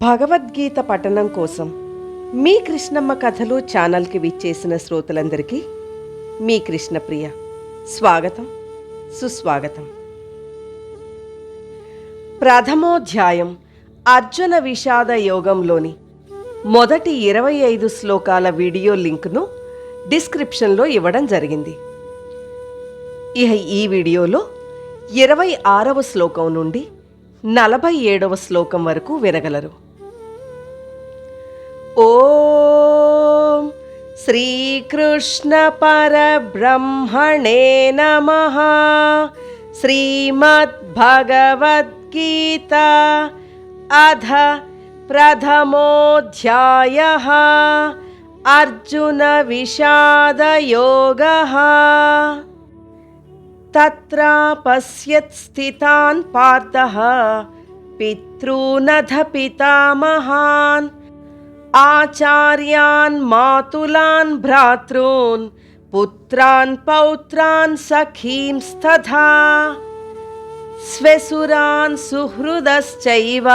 భగవద్గీత పఠనం కోసం మీ కృష్ణమ్మ కథలు ఛానల్కి విచ్చేసిన శ్రోతలందరికీ మీ కృష్ణప్రియ స్వాగతం సుస్వాగతం. ప్రథమోధ్యాయం అర్జున విషాద యోగంలోని మొదటి 25 శ్లోకాల వీడియో లింక్ను డిస్క్రిప్షన్లో ఇవ్వడం జరిగింది. ఈ వీడియోలో 26వ శ్లోకం నుండి 47వ శ్లోకం వరకు వినగలరు. ఓం శ్రీకృష్ణ పరబ్రహ్మణే నమః. శ్రీమద్భగవద్గీత అథ ప్రథమోధ్యాయః అర్జున విషాదయోగః. తత్ర పశ్యత్ స్థితాన్ పార్థః పితॄనథ పితామహాన్ ఆచార్యాన్ మాతులాన్ భ్రాతॄన్ పుత్రాన్ పౌత్రాన్ సఖీంస్తథా స్వసురాన్ సుహృదశ్చైవ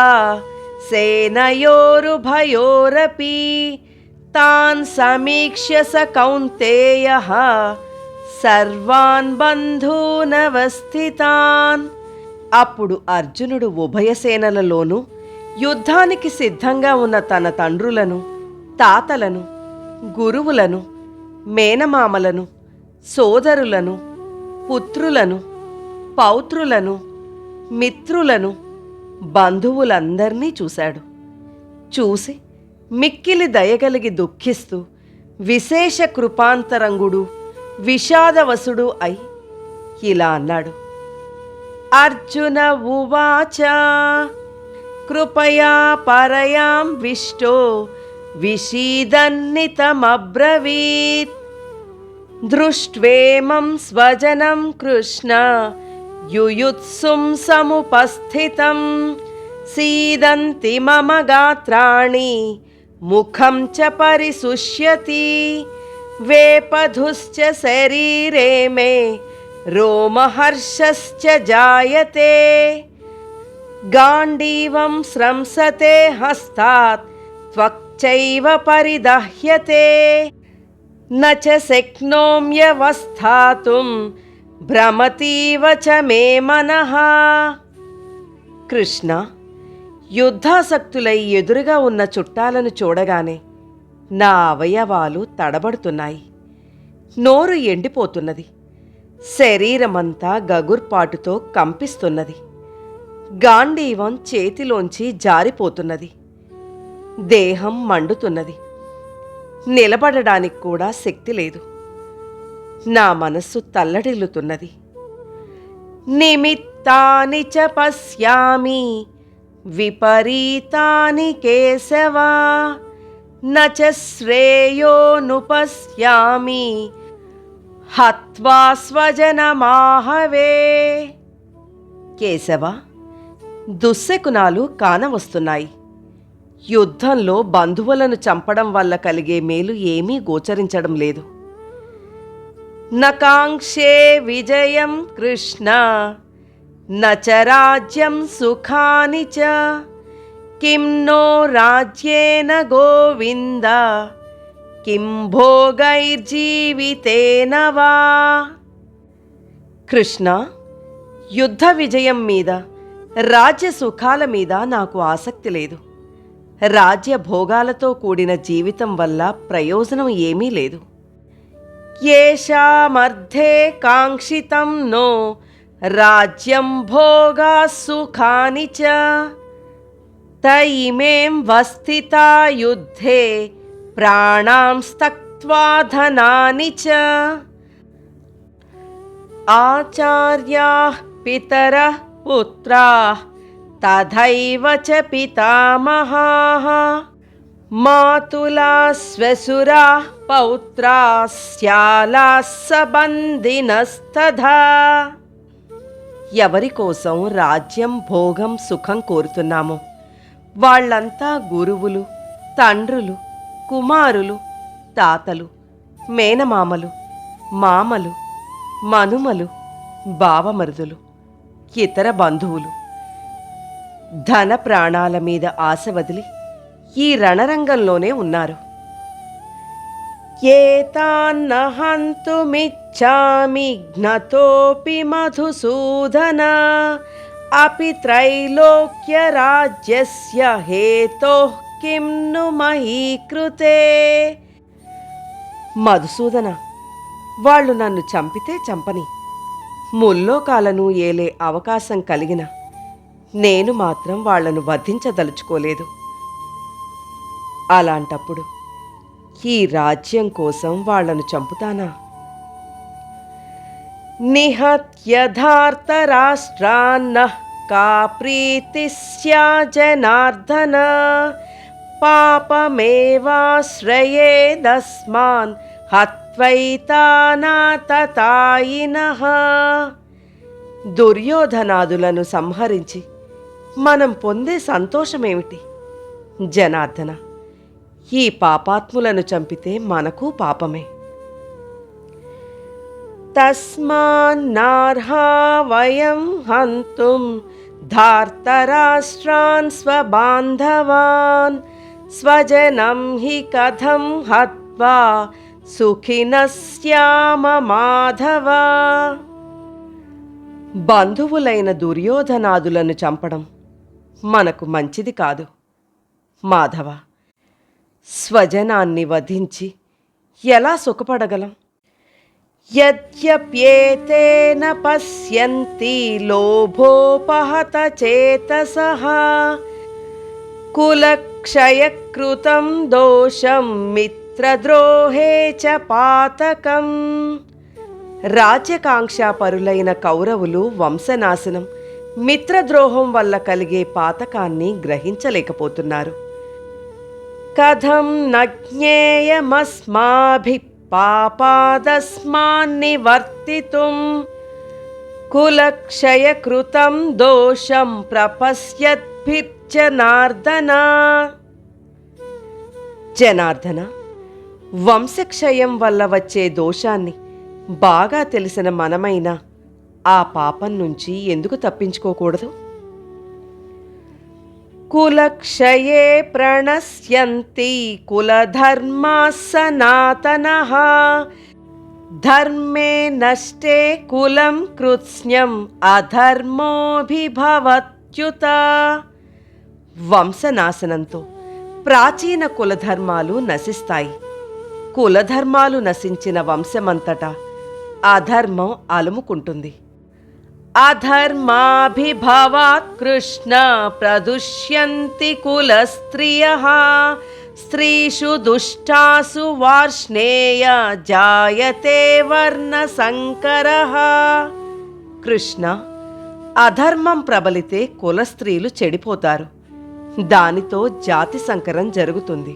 సేనయోరుభయోరపి తాన్ సమీక్ష్య స కౌంతేయః సర్వాన్ బంధూనవస్థితాన్. అప్పుడు అర్జునుడు ఉభయ సేనలలోనూ యుద్ధానికి సిద్ధంగా ఉన్న తన తండ్రులను, తాతలను, గురువులను, మేనమామలను, సోదరులను, పుత్రులను, పౌత్రులను, మిత్రులను, బంధువులందర్నీ చూశాడు. చూసి మిక్కిలి దయగలిగి దుఃఖిస్తూ విశేష కృపాంతరంగుడు విషాదవసుడు అయి ఇలా అన్నాడు. అర్జున ఉవాచ కృపయా పరయాం విష్టో విషీదన్నితమబ్రవీత్ దృష్ట్వేమం స్వజనం కృష్ణ యుయుత్సుం సముపస్థితం సీదంతి మమ గాత్రాణి ముఖం చ పరిశుష్యతి వేపధుశ్చ శరీరే మే రోమహర్షశ్చ జాయతే గాండీవం స్రంసతే హస్తాత్ త్వక్చైవ పరిదహ్యతే న చ శక్నోమ్యవస్థాతుం భ్రమతీవ చ మే మనః. కృష్ణ, యుద్ధాసక్తులై ఎదురుగా ఉన్న చుట్టాలను చూడగానే నా అవయవాలు తడబడుతున్నాయి, నోరు ఎండిపోతున్నది, శరీరమంతా గగుర్పాటుతో కంపిస్తున్నది, గాండీవం చేతిలోంచి జారిపోతున్నది, దేహం మండుతున్నది, నిలబడడానికి కూడా శక్తి లేదు, నా మనస్సు తల్లడిల్లుతున్నది. నిమిత్తాని చ పశ్యామి విపరీతాని కేశవ న చ శ్రేయోనుపశ్యామి హత్వా స్వజనమాహవే. కేశవ, దుశ్శకునాలు కానవస్తున్నాయి. యుద్ధంలో బంధువులను చంపడం వల్ల కలిగే మేలు ఏమీ గోచరించడం లేదు. నకాంక్షే విజయం కృష్ణ న చ రాజ్యం సుఖాని చ కిం నో రాజ్యేన గోవింద కిం భోగైర్జీవితేన వా. కృష్ణ, యుద్ధ విజయం మీద, రాజ్య సుఖాల మీద నాకు ఆసక్తి లేదు. రాజ్య భోగాలతో కూడిన జీవితం వల్ల ప్రయోజనం ఏమీ లేదు. యేషామర్థే కాంక్షితం నో రాజ్యం భోగా సుఖాని చ తయిమేం వస్థితా యుద్ధే ప్రాణాం త్యక్త్వా ధనాని చ. ఆచార్యాః పితరః పుత్రాః తథైవ చ పితామహాః మాతులా శ్వశురాః పౌత్రాः శ్యాలాः సబంధినస్తథా. ఎవరి కోసం రాజ్యం, భోగం, సుఖం కోరుతున్నామో వాళ్ళంతా గురువులు, తండ్రులు, కుమారులు, తాతలు, మేనమామలు, మామలు, మనుమలు, బావమరుదులు, ఇతర బంధువులు. ధన ప్రాణాల మీద ఆశ వదిలి ఈ రణరంగంలోనే ఉన్నారు. ఏతాన్న హంతుమిచ్చామి జ్ఞతోపి మధుసూదన అపి త్రైలోక్య రాజ్యస్య హేతోః కిం ను మహీకృతే. మధుసూదన, వాళ్ళు నన్ను చంపితే చంపని, ముల్లోకాలను ఏలే అవకాశం కలిగిన నేను మాత్రం వాళ్లను వధించదలుచుకోలేదు. అలాంటప్పుడు ఈ రాజ్యం కోసం వాళ్లను చంపుతానా? నిహత్యధార్తరాష్ట్రాన్నః కా ప్రీతిః స్యా జనార్దన పాపమేవాశ్రయేదస్మాన్ హత్వైతానాతతాయినః. దుర్యోధనాదులను సంహరించి మనం పొందే సంతోషమేమిటి? జనార్దన, ఈ పాపాత్ములను చంపితే మనకు పాపమే. తస్మాన్నార్హా వయం హంతుం ధార్తరాష్ట్రాన్ స్వబాంధవాన్ స్వజనం హి కథం హత్వా సుఖినః స్యామ మాధవ. బంధువులైన దుర్యోధనాదులను చంపడం మనకు మంచిది కాదు మాధవ. స్వజనాన్ని వధించి ఎలా సుఖపడగలం? యద్యప్యేతేన పశ్యంతి లోభోపహత చేతసః కులక్షయకృతం దోషం మిత్రద్రోహే చ పాతకం. రాజ్యకాంక్షాపరులైన కౌరవులు వంశనాశనం, మిత్రద్రోహం వల్ల కలిగే పాతకాన్ని గ్రహించలేకపోతున్నారు. కథం నజ్ఞేయమస్మాభిః పాపాదస్మాన్నివర్తితుం కులక్షయకృతం దోషం ప్రపశ్యద్భిర్జనార్దన. జనార్దన, వంశక్షయం వల్ల వచ్చే దోషాన్ని బాగా తెలిసిన మనమైనా ఆ పాపం నుంచి ఎందుకు తప్పించుకోకూడదు? కులక్షయే ప్రణశ్యంతి కులధర్మాః సనాతనః ధర్మే నష్టే కులం కృత్స్న్యం అధర్మోభిభవత్యుత. వంశనాశనంతో ప్రాచీన కులధర్మాలు నశిస్తాయి. కులధర్మాలు నశించిన వంశమంతటా అధర్మం అలుముకుంటుంది. అధర్మాభిభవాత్ కృష్ణ ప్రదుష్యంతి కులస్త్రియః స్త్రీషు దుష్టాసు వార్ష్ణేయ జాయతే వర్ణసంకరః. కృష్ణ, అధర్మం ప్రబలితే కులస్త్రీలు చెడిపోతారు. దానితో జాతి సంకరం జరుగుతుంది.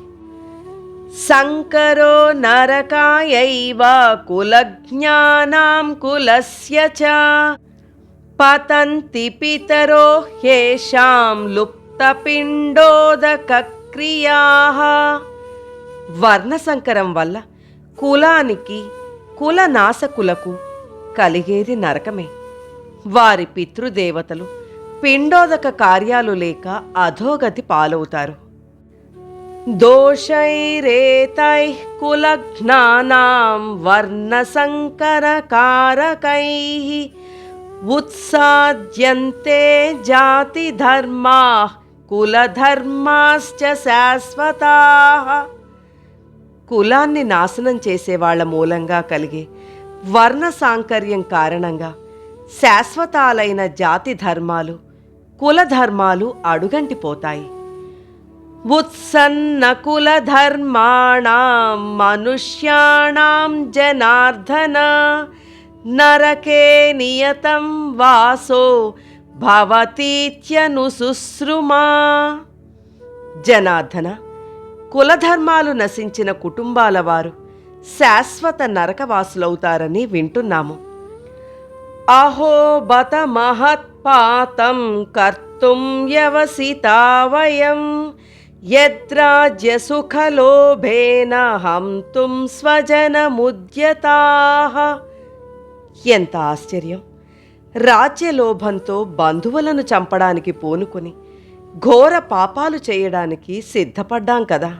సంకరో నరకాయైవ కులజ్ఞానాం కులస్య చ పతంతి పితరో హ్యేషాం లుప్తపిండోదకక్రియాః. వర్ణసంకరం వల్ల కులానికి కులనాశకులకు కలిగేది నరకమే. వారి పితృదేవతలు పిండోదక కార్యాలు లేక అధోగతి పాలవుతారు. దోషైరేతైః కులఘ్నానాం వర్ణసంకరకారకైః ఉత్సాద్యంతే జాతి ధర్మాః కులధర్మాశ్చ శాశ్వతాః. కులాన్ని నాశనం చేసేవాళ్ల మూలంగా కలిగే వర్ణ సాంకర్యం కారణంగా శాశ్వతాలైన జాతి ధర్మాలు, కులధర్మాలు అడుగంటిపోతాయి. ఉత్సన్న కులధర్మాణాం మనుష్యాణాం జనార్దన నరకే నియతం వాసో భవతీత్యనుశుశ్రుమా. జనార్దన, కులధర్మాలు నశించిన కుటుంబాల వారు శాశ్వత నరకవాసులవుతారని వింటున్నాము. అహో బత మహత్పాతం కర్తుం వ్యవసితా వయం యద్రాజ్య సుఖలోభేన హంతుం స్వజనముద్యతాః. ఎంత ఆశ్చర్యం! రాజ్యలోభంతో బంధువులను చంపడానికి పూనుకుని ఘోర పాపాలు చేయడానికి సిద్ధపడ్డాం కదా.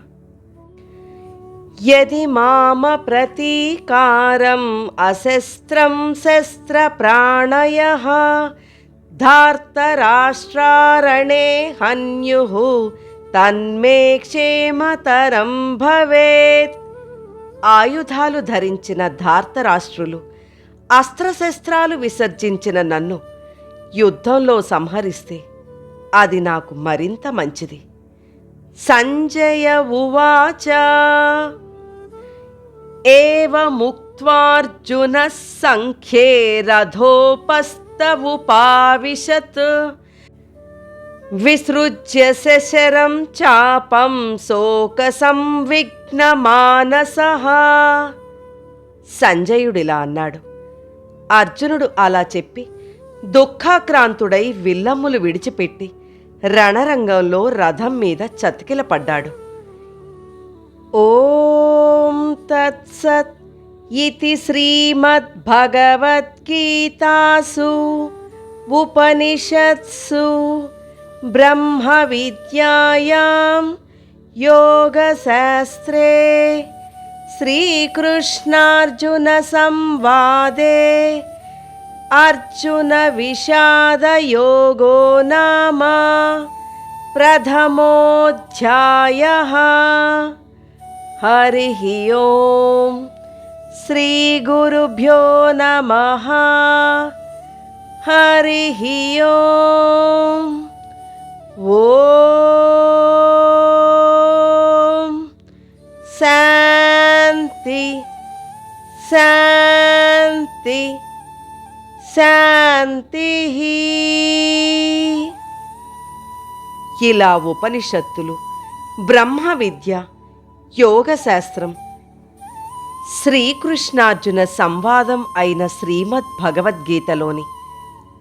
యది మామ ప్రతీకారం అశస్త్రం శస్త్ర ప్రాణయః ధార్తరాష్ట్రారణే హన్యుః తన్మే క్షేమతరం భవేత్. ఆయుధాలు ధరించిన ధార్తరాష్ట్రులు, అస్త్రశస్త్రాలు విసర్జించిన నన్ను యుద్ధంలో సంహరిస్తే అది నాకు మరింత మంచిది. సంజయ ఉవాచ ఏవముక్త్వార్జునః సంఖ్యే రథోపస్థముపావిశత్ విసృజ్య శశరం చాపం శోక సంవిఘ్నమానసః. సంజయుడిలా అన్నాడు. అర్జునుడు అలా చెప్పి దుఃఖాక్రాంతుడై విల్లమ్ములు విడిచిపెట్టి రణరంగంలో రథం మీద చతికిలపడ్డాడు. ఓం తత్సత్ ఇతి శ్రీమద్భగవద్గీతాసు ఉపనిషత్సు బ్రహ్మ విద్యాయాం యోగశాస్త్రే శ్రీకృష్ణార్జున సంవాదే అర్జున విషాదయోగో నామ ప్రథమోऽధ్యాయః. హరి ఓం. శ్రీ గురుభ్యో నమః. హరి ఓం. ఓం శాంతి శాంతి శాంతి. ఇలా ఉపనిషత్తులు, బ్రహ్మ విద్య, యోగశాస్త్రం, శ్రీకృష్ణార్జున సంవాదం అయిన శ్రీమద్ భగవద్గీతలోని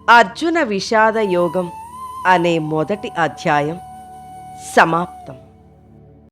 అర్జున విషాద యోగం అనే మొదటి అధ్యాయం సమాప్తం.